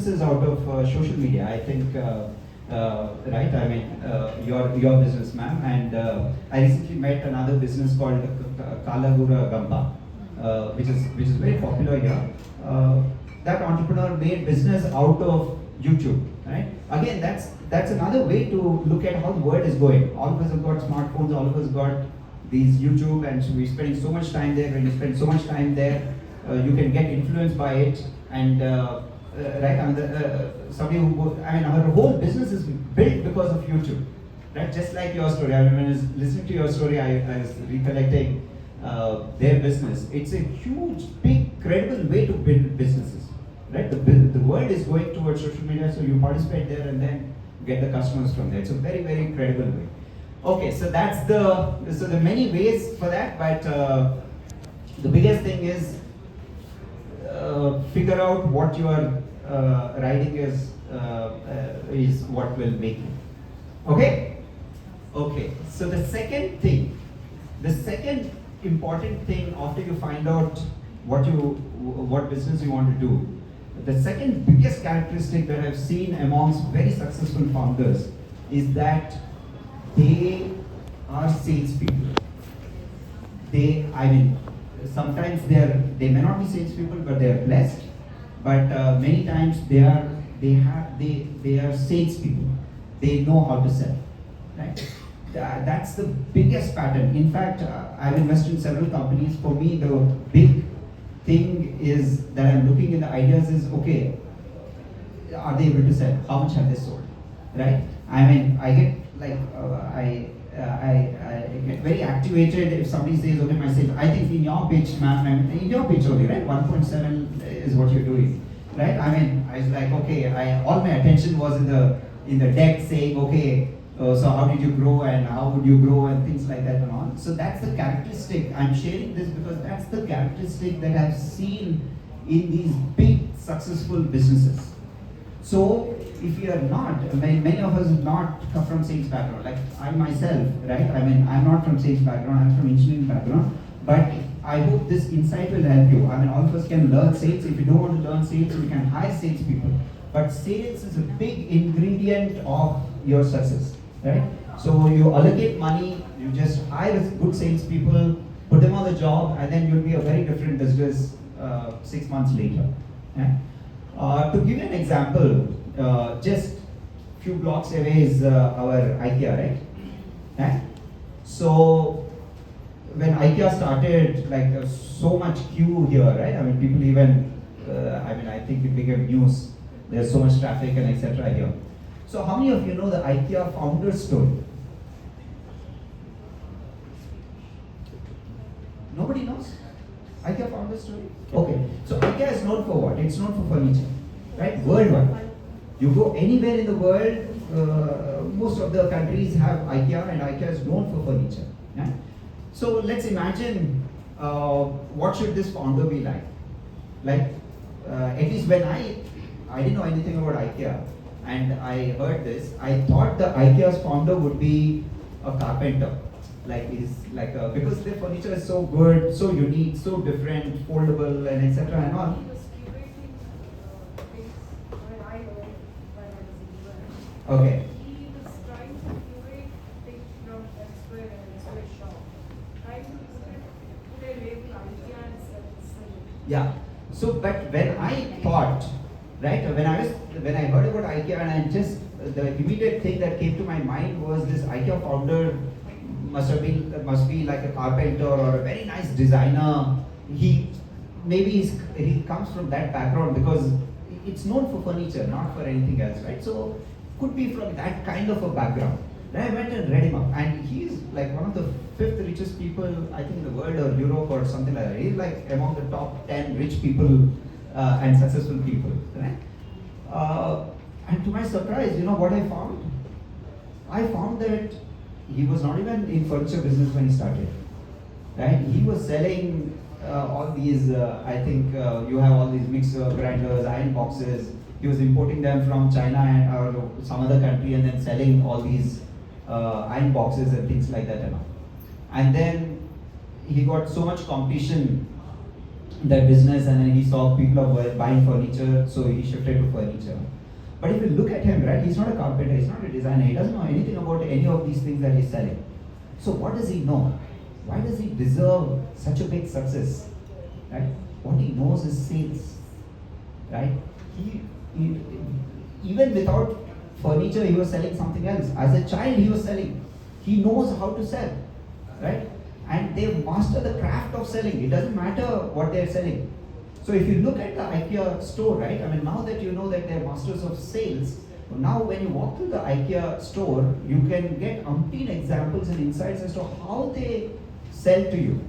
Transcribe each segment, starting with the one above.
This is out of social media. I think, right? I mean, your business, ma'am, and I recently met another business called Kalagura Gamba, which is very popular here. That entrepreneur made business out of YouTube, right? Again, that's another way to look at how the world is going. All of us have got smartphones. All of us got these YouTube, and so we're spending so much time there. When you spend so much time there, you can get influenced by it, and right? I mean, somebody I mean, our whole business is built because of YouTube, right? Just like your story. I mean, when I was listening to your story, I was recollecting their business. It's a huge, big, credible way to build businesses, right? The world is going towards social media, so you participate there and then get the customers from there. It's a very, very credible way. Okay, so there are many ways for that, but the biggest thing is figure out what your writing is what will make you. Okay? Okay. So the second important thing after you find out what business you want to do, the second biggest characteristic that I've seen amongst very successful founders is that they are salespeople. Sometimes they may not be salespeople, but they are blessed. But many times they are salespeople. They know how to sell, right? That's the biggest pattern. In fact, I've invested in several companies. For me, the big thing is that I'm looking in the ideas is, okay, are they able to sell? How much have they sold, right? I mean, I get like I get very activated if somebody says, okay, my sales. I think in your pitch, ma'am, in your pitch only, right? 1.7 is what you're doing, right? I mean, I was like, okay, all my attention was in the deck saying, okay, so how did you grow and how would you grow and things like that and all. So that's the characteristic. I'm sharing this because that's the characteristic that I've seen in these big successful businesses. So if you are not, many of us are not come from sales background, like I myself, right? I mean, I'm not from sales background, I'm from engineering background, but I hope this insight will help you. I mean, all of us can learn sales. If you don't want to learn sales, we can hire salespeople. But sales is a big ingredient of your success, right? So you allocate money, you just hire good salespeople, put them on the job, and then you'll be a very different business 6 months later. Yeah? To give you an example, just few blocks away is our IKEA, right? Yeah? So when IKEA started, like there was so much queue here, right? I mean, people even, I think it became news. There's so much traffic and etc. here. So how many of you know the IKEA founder story? Nobody knows? IKEA founder story? Okay. So IKEA is known for what? It's known for furniture, right? Worldwide. You go anywhere in the world, most of the countries have IKEA, and IKEA is known for furniture. Yeah? So let's imagine what should this founder be like? Like, at least when I didn't know anything about IKEA, and I heard this, I thought the IKEA's founder would be a carpenter. Because their furniture is so good, so unique, so different, foldable, and etc. and all. Okay. He was trying to curate things from elsewhere and elsewhere shop. Trying to put a label idea and sell it. Yeah. So, but when I thought, right, when I heard about IKEA, and the immediate thing that came to my mind was this IKEA founder must be like a carpenter or a very nice designer. He comes from that background because it's known for furniture, not for anything else, right? So could be from that kind of a background. Then I went and read him up, and he's like one of the 5th richest people, I think, in the world or Europe or something like that. He's like among the top 10 rich people and successful people, right? And to my surprise, you know what I found? I found that he was not even in furniture business when he started, right? He was selling all these, you have all these mixer grinders, iron boxes. He was importing them from China or some other country and then selling all these iron boxes and things like that and all. And then he got so much competition that business, and then he saw people are buying furniture, so he shifted to furniture. But if you look at him, right, he's not a carpenter, he's not a designer, he doesn't know anything about any of these things that he's selling. So what does he know? Why does he deserve such a big success? Right? What he knows is sales. Right? He even without furniture, he was selling something else. As a child, he was selling. He knows how to sell. Right? And they master the craft of selling. It doesn't matter what they're selling. So if you look at the IKEA store, right? I mean, now that you know that they're masters of sales, now when you walk through the IKEA store, you can get umpteen examples and insights as to how they sell to you.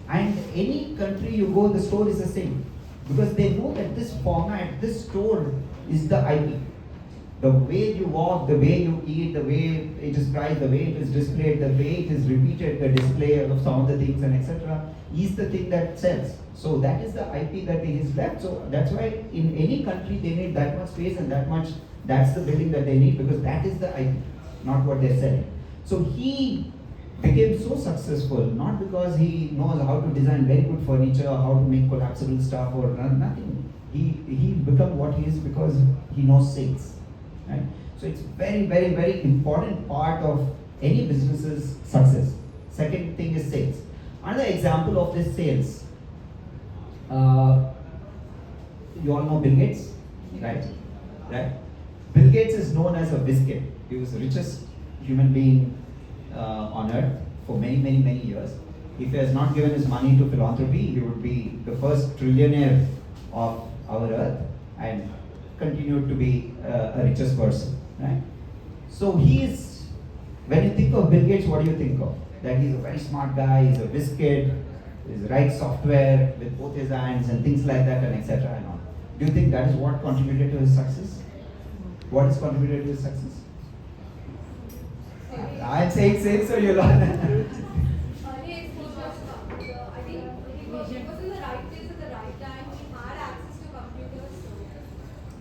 And any country you go, the store is the same. Because they know that this format, this store is the IP. The way you walk, the way you eat, the way it is priced, the way it is displayed, the way it is repeated, the display of some of the things and etc. is the thing that sells. So that is the IP that is left. So that's why in any country they need that much space and that's the building that they need, because that is the IP, not what they're selling. So he became so successful not because he knows how to design very good furniture, how to make collapsible stuff or nothing. He become what he is because he knows sales. Right? So it's very, very, very important part of any business's success. Second thing is sales. Another example of this sales. You all know Bill Gates, right? Right? Bill Gates is known as a biscuit. He was the richest human being on earth for many, many, many years. If he has not given his money to philanthropy, he would be the first trillionaire of our earth and continued to be a richest person, right? So when you think of Bill Gates, what do you think of? That he's a very smart guy, he's a biscuit, he writes software with both his hands and things like that and etc. and all. Do you think that is what contributed to his success? What has contributed to his success? I'm saying sales, so you'll learn. Early exposure to computer. I think he was in the right place at the right time. He had access to computers.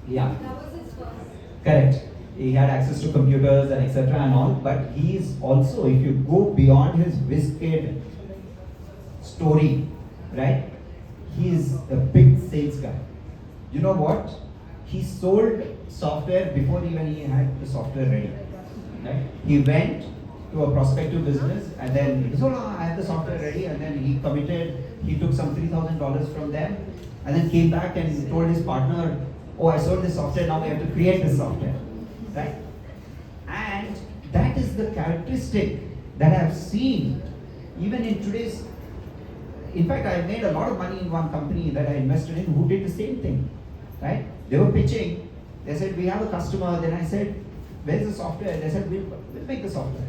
Yeah. That was his first. Correct. He had access to computers and etc. and all, but he is also, if you go beyond his biscuit story, right? He is a big sales guy. You know what? He sold software before even he had the software ready. Right? He went to a prospective business and then he said, oh, I have the software ready, and then he committed, he took some $3,000 from them and then came back and told his partner, oh, I sold this software, now we have to create this software. Right? And that is the characteristic that I have seen even in today's. In fact, I made a lot of money in one company that I invested in who did the same thing. Right? They were pitching, they said, we have a customer, then I said, where's the software? They said, we'll make the software.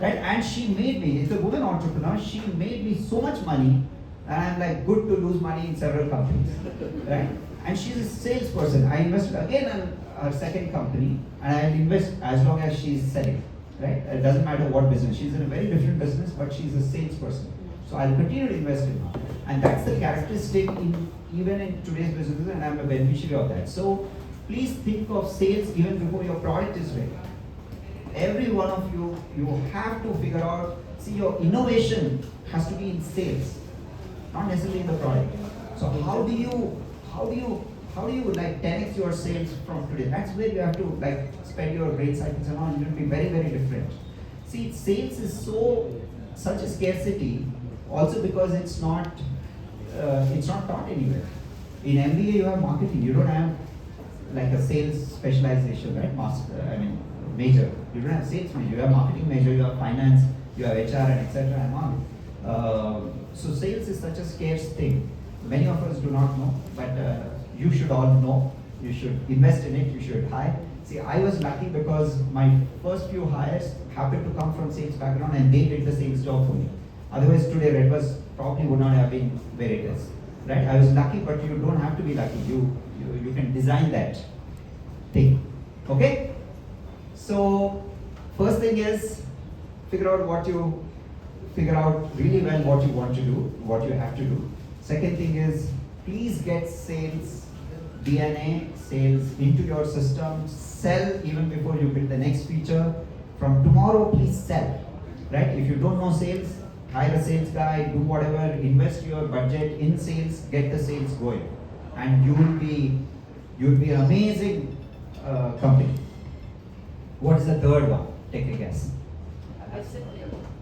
Right? And she made me, it's a woman entrepreneur, she made me so much money, and I'm like, good to lose money in several companies. Right? And she's a salesperson. I invested again in her second company, and I'll invest as long as she's selling. Right? It doesn't matter what business. She's in a very different business, but she's a salesperson. So I'll continue to invest in her. And that's the characteristic even in today's businesses, and I'm a beneficiary of that. So please think of sales even before your product is ready. Every one of you have to figure out, see, your innovation has to be in sales, not necessarily in the product. So how do you like 10x your sales from today? That's where you have to like spend your brain cycles and all. It will be very, very different. See, sales is such a scarcity, also because it's not taught anywhere. In MBA you have marketing. You don't have like a sales specialization, right? Major. You don't have sales major. You have marketing major. You have finance. You have HR and etc. and all. So sales is such a scarce thing. Many of us do not know, but you should all know. You should invest in it. You should hire. See, I was lucky because my first few hires happened to come from sales background, and they did the sales job for me. Otherwise, today Redbus probably would not have been where it is. Right? I was lucky, but you don't have to be lucky. You can design that thing. Okay? So first thing is figure out really well what you want to do, what you have to do. Second thing is please get sales DNA, sales into your system. Sell even before you build the next feature. From tomorrow, please sell. Right? If you don't know sales, hire a sales guy, do whatever, invest your budget in sales, get the sales going, and you'll be an amazing company. What is the third one? Take a guess. Discipline.